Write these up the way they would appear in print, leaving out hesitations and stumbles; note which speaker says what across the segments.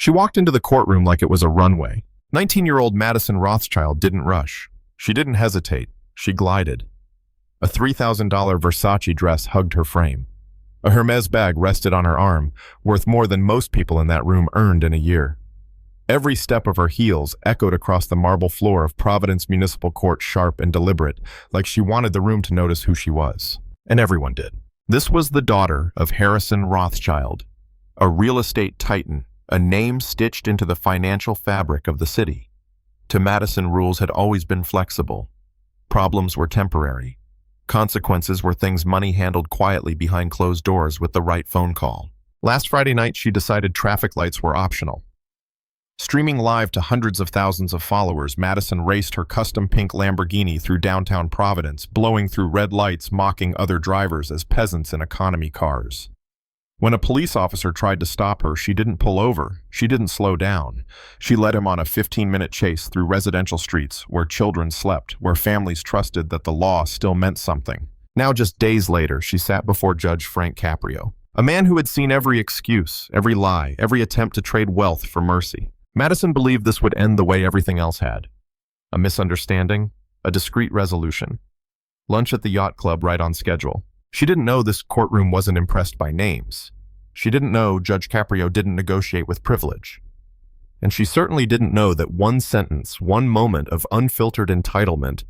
Speaker 1: She walked into the courtroom like it was a runway. 19-year-old Madison Rothschild didn't rush. She didn't hesitate. She glided. A $3,000 Versace dress hugged her frame. A Hermes bag rested on her arm, worth more than most people in that room earned in a year. Every step of her heels echoed across the marble floor of Providence Municipal Court, sharp and deliberate, like she wanted the room to notice who she was. And everyone did. This was the daughter of Heiress Rothschild, a real estate titan, a name stitched into the financial fabric of the city. To Madison, rules had always been flexible. Problems were temporary. Consequences were things money handled quietly behind closed doors with the right phone call. Last Friday night, she decided traffic lights were optional. Streaming live to hundreds of thousands of followers, Madison raced her custom pink Lamborghini through downtown Providence, blowing through red lights, mocking other drivers as peasants in economy cars. When a police officer tried to stop her, she didn't pull over. She didn't slow down. She led him on a 15-minute chase through residential streets where children slept, where families trusted that the law still meant something. Now, just days later, she sat before Judge Frank Caprio, a man who had seen every excuse, every lie, every attempt to trade wealth for mercy. Madison believed this would end the way everything else had. A misunderstanding, a discreet resolution. Lunch at the yacht club right on schedule. She didn't know this courtroom wasn't impressed by names. She didn't know Judge Caprio didn't negotiate with privilege. And she certainly didn't know that one sentence, one moment of unfiltered entitlement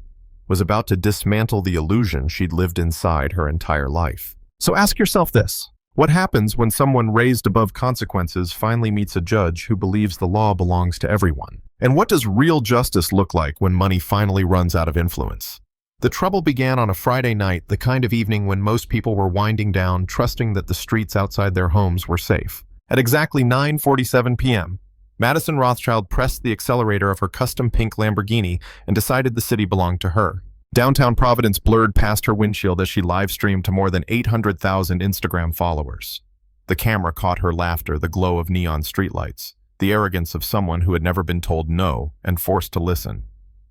Speaker 1: was about to dismantle the illusion she'd lived inside her entire life. So ask yourself this. What happens when someone raised above consequences finally meets a judge who believes the law belongs to everyone? And what does real justice look like when money finally runs out of influence? The trouble began on a Friday night, the kind of evening when most people were winding down, trusting that the streets outside their homes were safe. At exactly 9:47 p.m., Madison Rothschild pressed the accelerator of her custom pink Lamborghini and decided the city belonged to her. Downtown Providence blurred past her windshield as she live-streamed to more than 800,000 Instagram followers. The camera caught her laughter, the glow of neon streetlights, the arrogance of someone who had never been told no and forced to listen.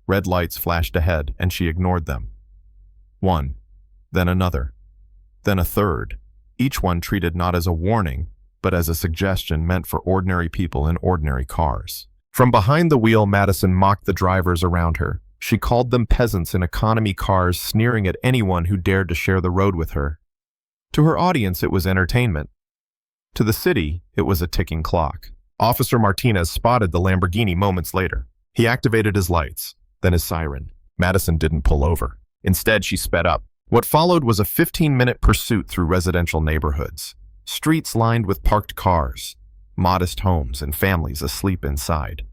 Speaker 1: Red lights flashed ahead, and she ignored them. One, then another, then a third, each one treated not as a warning, but as a suggestion meant for ordinary people in ordinary cars. From behind the wheel, Madison mocked the drivers around her. She called them peasants in economy cars, sneering at anyone who dared to share the road with her. To her audience, it was entertainment. To the city, it was a ticking clock. Officer Martinez spotted the Lamborghini moments later. He activated his lights, then his siren. Madison didn't pull over. Instead, she sped up. What followed was a 15-minute pursuit through residential neighborhoods. Streets lined with parked cars, modest homes, and families asleep inside.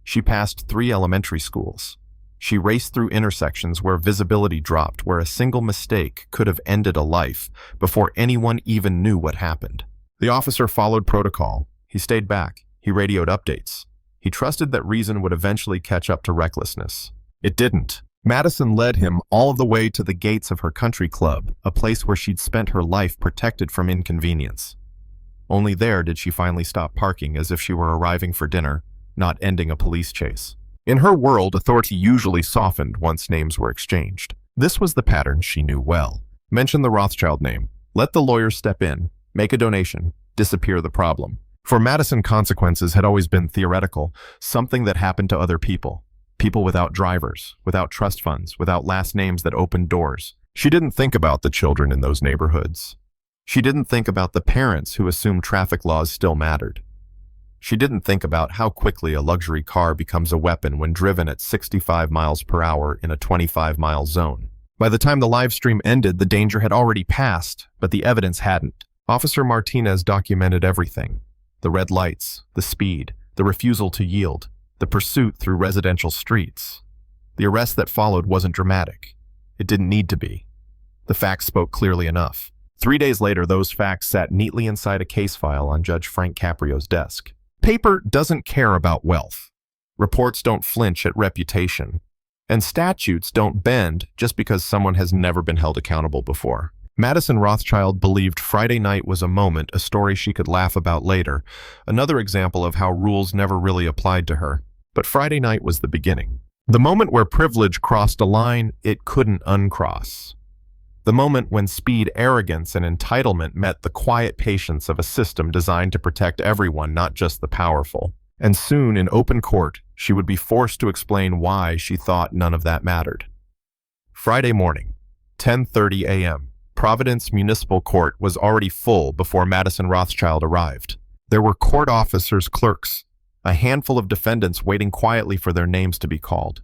Speaker 1: She passed 3 elementary schools. She raced through intersections where visibility dropped, where a single mistake could have ended a life before anyone even knew what happened. The officer followed protocol. He stayed back. He radioed updates. He trusted that reason would eventually catch up to recklessness. It didn't. Madison led him all the way to the gates of her country club, a place where she'd spent her life protected from inconvenience. Only there did she finally stop parking as if she were arriving for dinner, not ending a police chase. In her world, authority usually softened once names were exchanged. This was the pattern she knew well. Mention the Rothschild name. Let the lawyer step in, make a donation, disappear the problem. For Madison, consequences had always been theoretical, something that happened to other people. People without drivers, without trust funds, without last names that opened doors. She didn't think about the children in those neighborhoods. She didn't think about the parents who assumed traffic laws still mattered. She didn't think about how quickly a luxury car becomes a weapon when driven at 65 miles per hour in a 25-mile zone. By the time the live stream ended, the danger had already passed, but the evidence hadn't. Officer Martinez documented everything. The red lights, the speed, the refusal to yield, the pursuit through residential streets. The arrest that followed wasn't dramatic. It didn't need to be. The facts spoke clearly enough. 3 days later, those facts sat neatly inside a case file on Judge Frank Caprio's desk. Paper doesn't care about wealth. Reports don't flinch at reputation. And statutes don't bend just because someone has never been held accountable before. Madison Rothschild believed Friday night was a moment, a story she could laugh about later, another example of how rules never really applied to her. But Friday night was the beginning. The moment where privilege crossed a line it couldn't uncross. The moment when speed, arrogance, and entitlement met the quiet patience of a system designed to protect everyone, not just the powerful. And soon, in open court, she would be forced to explain why she thought none of that mattered. Friday morning, 10:30 a.m. Providence Municipal Court was already full before Madison Rothschild arrived. There were court officers, clerks, a handful of defendants waiting quietly for their names to be called.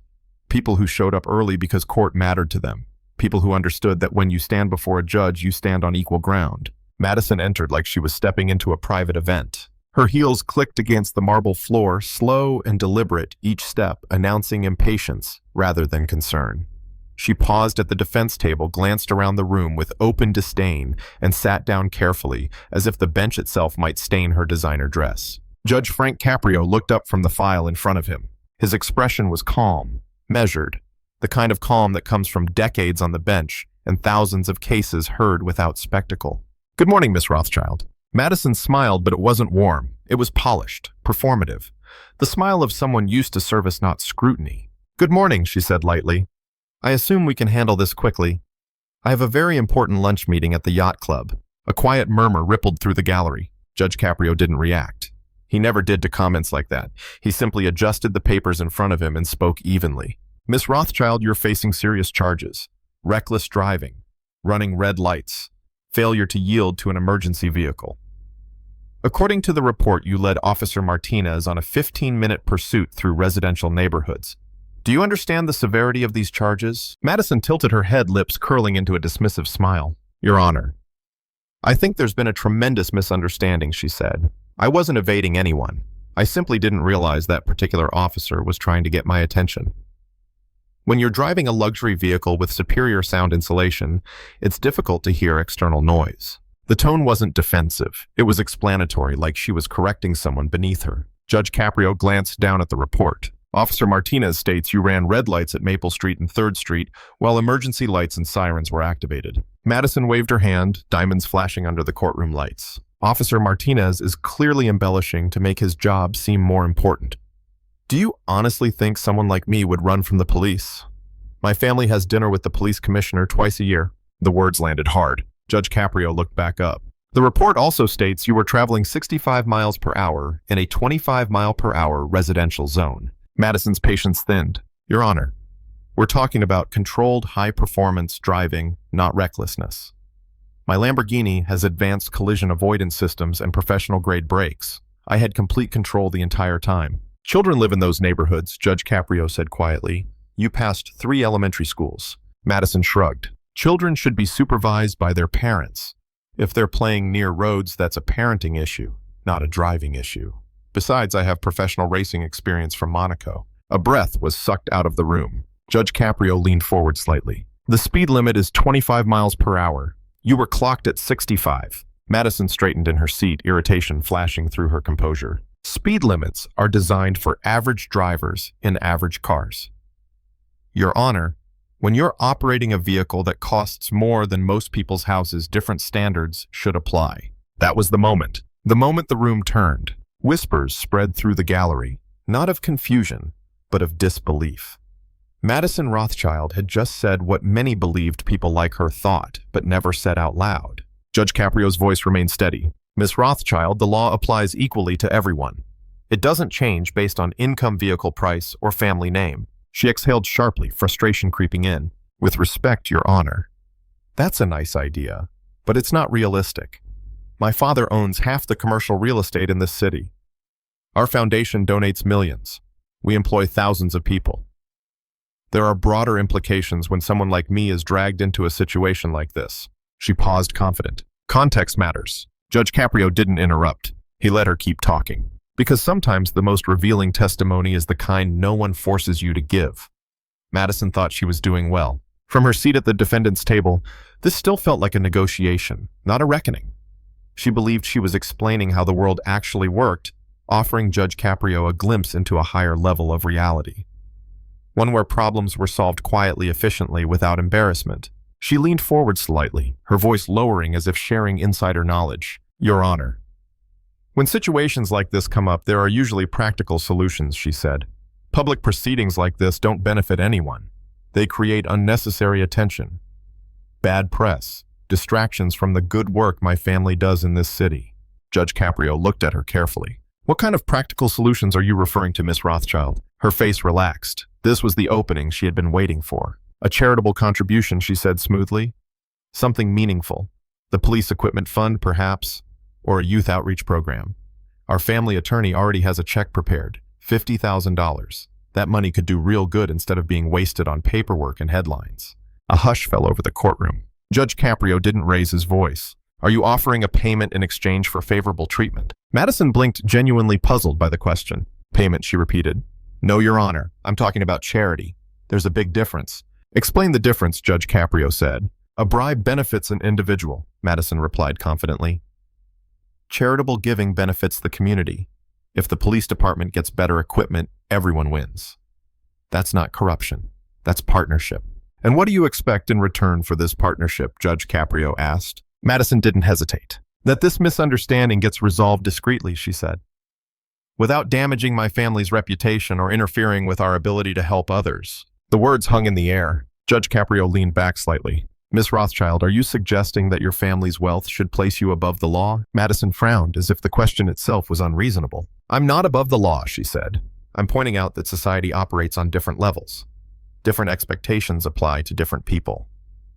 Speaker 1: People who showed up early because court mattered to them. People who understood that when you stand before a judge, you stand on equal ground. Madison entered like she was stepping into a private event. Her heels clicked against the marble floor, slow and deliberate, each step announcing impatience rather than concern. She paused at the defense table, glanced around the room with open disdain, and sat down carefully, as if the bench itself might stain her designer dress. Judge Frank Caprio looked up from the file in front of him. His expression was calm, measured, the kind of calm that comes from decades on the bench and thousands of cases heard without spectacle. "Good morning, Miss Rothschild." Madison smiled, but it wasn't warm. It was polished, performative. The smile of someone used to service, not scrutiny. "Good morning," she said lightly. "I assume we can handle this quickly. I have a very important lunch meeting at the yacht club." A quiet murmur rippled through the gallery. Judge Caprio didn't react. He never did to comments like that. He simply adjusted the papers in front of him and spoke evenly. "Miss Rothschild, you're facing serious charges. Reckless driving, running red lights, failure to yield to an emergency vehicle. According to the report, you led Officer Martinez on a 15-minute pursuit through residential neighborhoods. Do you understand the severity of these charges?" Madison tilted her head, lips curling into a dismissive smile. "Your Honor, I think there's been a tremendous misunderstanding," she said. "I wasn't evading anyone. I simply didn't realize that particular officer was trying to get my attention. When you're driving a luxury vehicle with superior sound insulation, it's difficult to hear external noise." The tone wasn't defensive. It was explanatory, like she was correcting someone beneath her. Judge Caprio glanced down at the report. "Officer Martinez states you ran red lights at Maple Street and 3rd Street while emergency lights and sirens were activated." Madison waved her hand, diamonds flashing under the courtroom lights. "Officer Martinez is clearly embellishing to make his job seem more important. Do you honestly think someone like me would run from the police? My family has dinner with the police commissioner twice a year." The words landed hard. Judge Caprio looked back up. "The report also states you were traveling 65 miles per hour in a 25-mile-per-hour residential zone." Madison's patience thinned. "Your Honor, we're talking about controlled high-performance driving, not recklessness. My Lamborghini has advanced collision avoidance systems and professional-grade brakes. I had complete control the entire time." "Children live in those neighborhoods," Judge Caprio said quietly. "You passed 3 elementary schools." Madison shrugged. "Children should be supervised by their parents. If they're playing near roads, that's a parenting issue, not a driving issue. Besides, I have professional racing experience from Monaco." A breath was sucked out of the room. Judge Caprio leaned forward slightly. "The speed limit is 25 miles per hour. You were clocked at 65. Madison straightened in her seat, irritation flashing through her composure. "Speed limits are designed for average drivers in average cars. Your Honor, when you're operating a vehicle that costs more than most people's houses, different standards should apply." That was the moment. The moment the room turned. Whispers spread through the gallery, not of confusion, but of disbelief. Madison Rothschild had just said what many believed people like her thought, but never said out loud. Judge Caprio's voice remained steady. "Miss Rothschild, the law applies equally to everyone. It doesn't change based on income, vehicle price, or family name." She exhaled sharply, frustration creeping in. "With respect, Your Honor, that's a nice idea, but it's not realistic. My father owns half the commercial real estate in this city. Our foundation donates millions. We employ thousands of people. There are broader implications when someone like me is dragged into a situation like this." She paused, confident. "Context matters." Judge Caprio didn't interrupt. He let her keep talking. "Because sometimes the most revealing testimony is the kind no one forces you to give." Madison thought she was doing well. From her seat at the defendant's table, this still felt like a negotiation, not a reckoning. She believed she was explaining how the world actually worked, offering Judge Caprio a glimpse into a higher level of reality. One where problems were solved quietly, efficiently, without embarrassment. She leaned forward slightly, her voice lowering as if sharing insider knowledge. "Your Honor, when situations like this come up, there are usually practical solutions," she said. "Public proceedings like this don't benefit anyone. They create unnecessary attention. Bad press. Distractions from the good work my family does in this city. Judge Caprio looked at her carefully. What kind of practical solutions are you referring to, Miss Rothschild? Her face relaxed. This was the opening she had been waiting for. A charitable contribution, she said smoothly. Something meaningful. The police equipment fund, perhaps, or a youth outreach program. Our family attorney already has a check prepared, $50,000. That money could do real good instead of being wasted on paperwork and headlines. A hush fell over the courtroom. Judge Caprio didn't raise his voice. Are you offering a payment in exchange for favorable treatment? Madison blinked, genuinely puzzled by the question. Payment, she repeated. No, Your Honor. I'm talking about charity. There's a big difference. Explain the difference, Judge Caprio said. A bribe benefits an individual, Madison replied confidently. Charitable giving benefits the community. If the police department gets better equipment, everyone wins. That's not corruption. That's partnership. And what do you expect in return for this partnership? Judge Caprio asked. Madison didn't hesitate. That this misunderstanding gets resolved discreetly, she said. Without damaging my family's reputation or interfering with our ability to help others. The words hung in the air. Judge Caprio leaned back slightly. Miss Rothschild, are you suggesting that your family's wealth should place you above the law? Madison frowned, as if the question itself was unreasonable. I'm not above the law, she said. I'm pointing out that society operates on different levels. Different expectations apply to different people.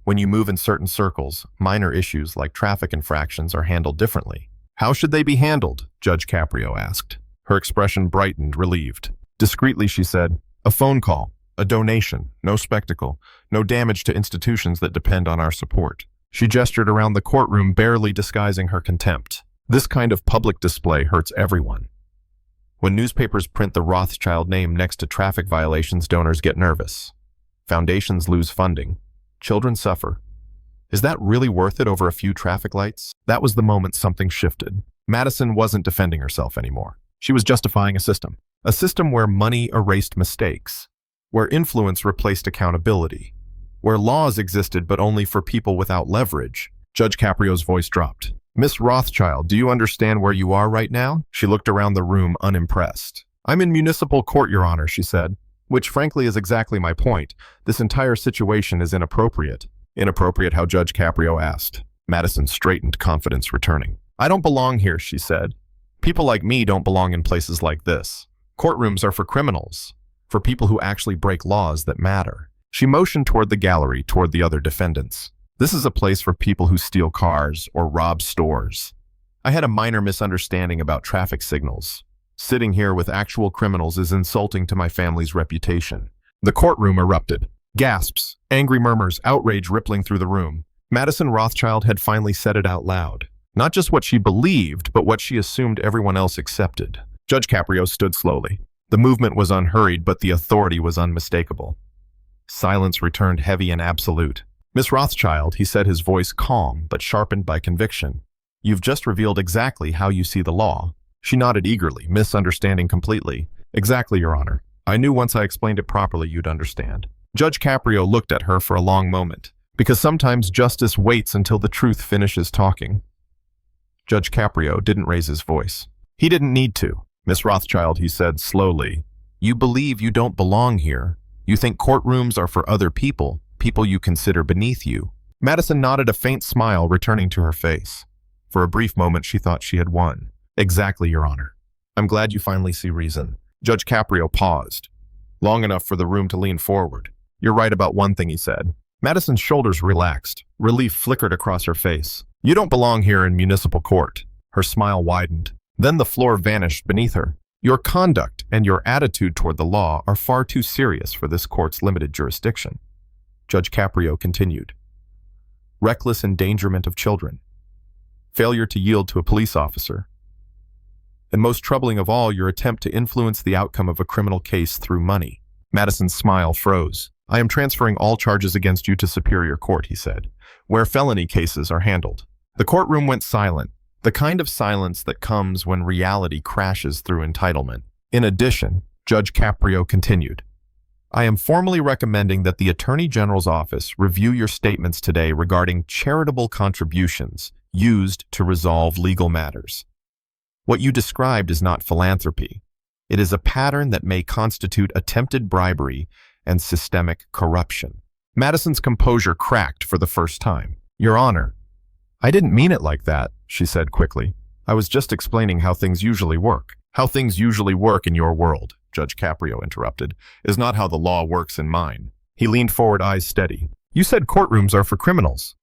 Speaker 1: When you move in certain circles, minor issues like traffic infractions are handled differently. How should they be handled? Judge Caprio asked. Her expression brightened, relieved. Discreetly, she said, a phone call, a donation, no spectacle, no damage to institutions that depend on our support. She gestured around the courtroom, barely disguising her contempt. This kind of public display hurts everyone. When newspapers print the Rothschild name next to traffic violations, donors get nervous. Foundations lose funding. Children suffer. Is that really worth it over a few traffic lights? That was the moment something shifted. Madison wasn't defending herself anymore. She was justifying a system where money erased mistakes, where influence replaced accountability, where laws existed but only for people without leverage. Judge Caprio's voice dropped. Miss Rothschild, do you understand where you are right now? She looked around the room, unimpressed. I'm in municipal court, Your Honor, she said, which frankly is exactly my point. This entire situation is inappropriate. Inappropriate, how? Judge Caprio asked. Madison straightened, confidence returning. I don't belong here, she said. People like me don't belong in places like this. Courtrooms are for criminals, for people who actually break laws that matter. She motioned toward the gallery, toward the other defendants. This is a place for people who steal cars or rob stores. I had a minor misunderstanding about traffic signals. Sitting here with actual criminals is insulting to my family's reputation. The courtroom erupted. Gasps, angry murmurs, outrage rippling through the room. Madison Rothschild had finally said it out loud. Not just what she believed, but what she assumed everyone else accepted. Judge Caprio stood slowly. The movement was unhurried, but the authority was unmistakable. Silence returned heavy and absolute. Miss Rothschild, he said, his voice calm but sharpened by conviction. You've just revealed exactly how you see the law. She nodded eagerly, misunderstanding completely. Exactly, Your Honor. I knew once I explained it properly you'd understand. Judge Caprio looked at her for a long moment, because sometimes justice waits until the truth finishes talking. Judge Caprio didn't raise his voice. He didn't need to. Miss Rothschild, he said slowly, you believe you don't belong here. You think courtrooms are for other people, people you consider beneath you. Madison nodded, a faint smile returning to her face. For a brief moment, she thought she had won. Exactly, Your Honor. I'm glad you finally see reason. Judge Caprio paused, long enough for the room to lean forward. You're right about one thing, he said. Madison's shoulders relaxed. Relief flickered across her face. You don't belong here in municipal court. Her smile widened. Then the floor vanished beneath her. Your conduct and your attitude toward the law are far too serious for this court's limited jurisdiction. Judge Caprio continued. Reckless endangerment of children. Failure to yield to a police officer. And most troubling of all, your attempt to influence the outcome of a criminal case through money. Madison's smile froze. I am transferring all charges against you to Superior Court, he said, where felony cases are handled. The courtroom went silent, the kind of silence that comes when reality crashes through entitlement. In addition, Judge Caprio continued, I am formally recommending that the Attorney General's office review your statements today regarding charitable contributions used to resolve legal matters. What you described is not philanthropy. It is a pattern that may constitute attempted bribery and systemic corruption. Madison's composure cracked for the first time. Your Honor, I didn't mean it like that, she said quickly. I was just explaining how things usually work. How things usually work in your world, Judge Caprio interrupted, is not how the law works in mine. He leaned forward, eyes steady. You said courtrooms are for criminals.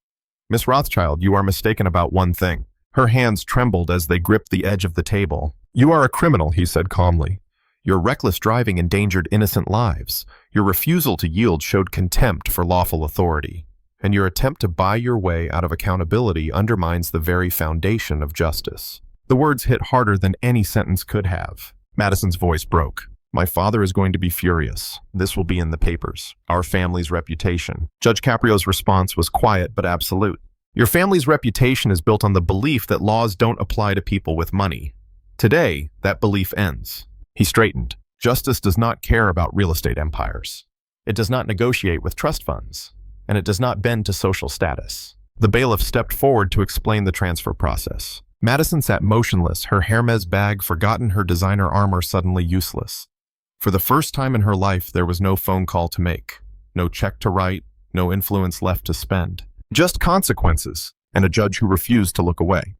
Speaker 1: Miss Rothschild, you are mistaken about one thing. Her hands trembled as they gripped the edge of the table. You are a criminal, he said calmly. Your reckless driving endangered innocent lives. Your refusal to yield showed contempt for lawful authority. And your attempt to buy your way out of accountability undermines the very foundation of justice. The words hit harder than any sentence could have. Madison's voice broke. My father is going to be furious. This will be in the papers. Our family's reputation. Judge Caprio's response was quiet but absolute. Your family's reputation is built on the belief that laws don't apply to people with money. Today, that belief ends. He straightened. Justice does not care about real estate empires. It does not negotiate with trust funds. And it does not bend to social status. The bailiff stepped forward to explain the transfer process. Madison sat motionless, her Hermes bag forgotten, her designer armor suddenly useless. For the first time in her life, there was no phone call to make, no check to write, no influence left to spend. Just consequences, and a judge who refused to look away.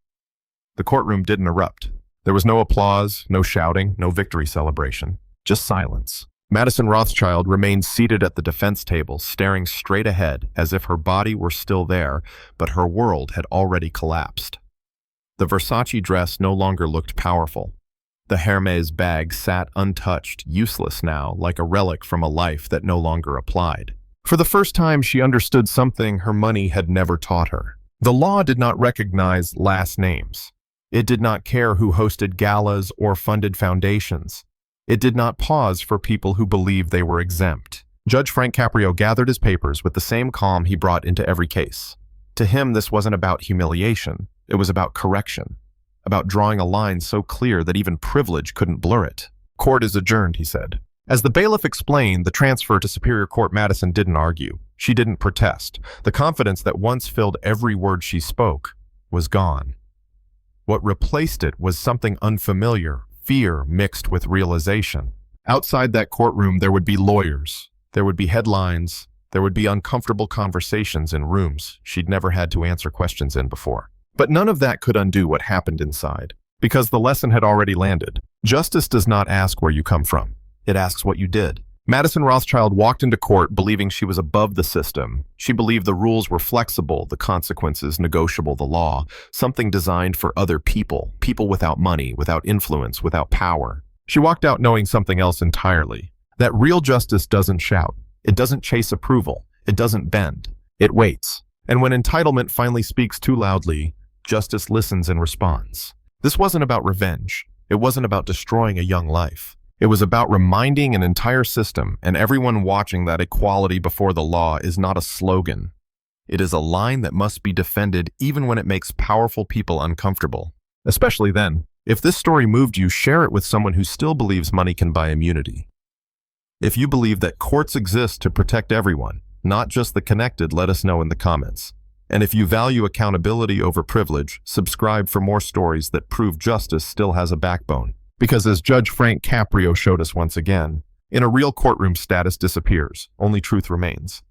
Speaker 1: The courtroom didn't erupt. There was no applause, no shouting, no victory celebration, just silence. Madison Rothschild remained seated at the defense table, staring straight ahead as if her body were still there, but her world had already collapsed. The Versace dress no longer looked powerful. The Hermes bag sat untouched, useless now, like a relic from a life that no longer applied. For the first time, she understood something her money had never taught her. The law did not recognize last names. It did not care who hosted galas or funded foundations. It did not pause for people who believed they were exempt. Judge Frank Caprio gathered his papers with the same calm he brought into every case. To him, this wasn't about humiliation. It was about correction. About drawing a line so clear that even privilege couldn't blur it. Court is adjourned, he said. As the bailiff explained the transfer to Superior Court, Madison didn't argue. She didn't protest. The confidence that once filled every word she spoke was gone. What replaced it was something unfamiliar, fear mixed with realization. Outside that courtroom, there would be lawyers. There would be headlines. There would be uncomfortable conversations in rooms she'd never had to answer questions in before. But none of that could undo what happened inside, because the lesson had already landed. Justice does not ask where you come from. It asks what you did. Madison Rothschild walked into court believing she was above the system. She believed the rules were flexible, the consequences negotiable, the law, something designed for other people, people without money, without influence, without power. She walked out knowing something else entirely, that real justice doesn't shout. It doesn't chase approval. It doesn't bend. It waits. And when entitlement finally speaks too loudly, justice listens and responds. This wasn't about revenge. It wasn't about destroying a young life. It was about reminding an entire system and everyone watching that equality before the law is not a slogan. It is a line that must be defended even when it makes powerful people uncomfortable. Especially then. If this story moved you, share it with someone who still believes money can buy immunity. If you believe that courts exist to protect everyone, not just the connected, let us know in the comments. And if you value accountability over privilege, subscribe for more stories that prove justice still has a backbone. Because as Judge Frank Caprio showed us once again, in a real courtroom, status disappears, only truth remains.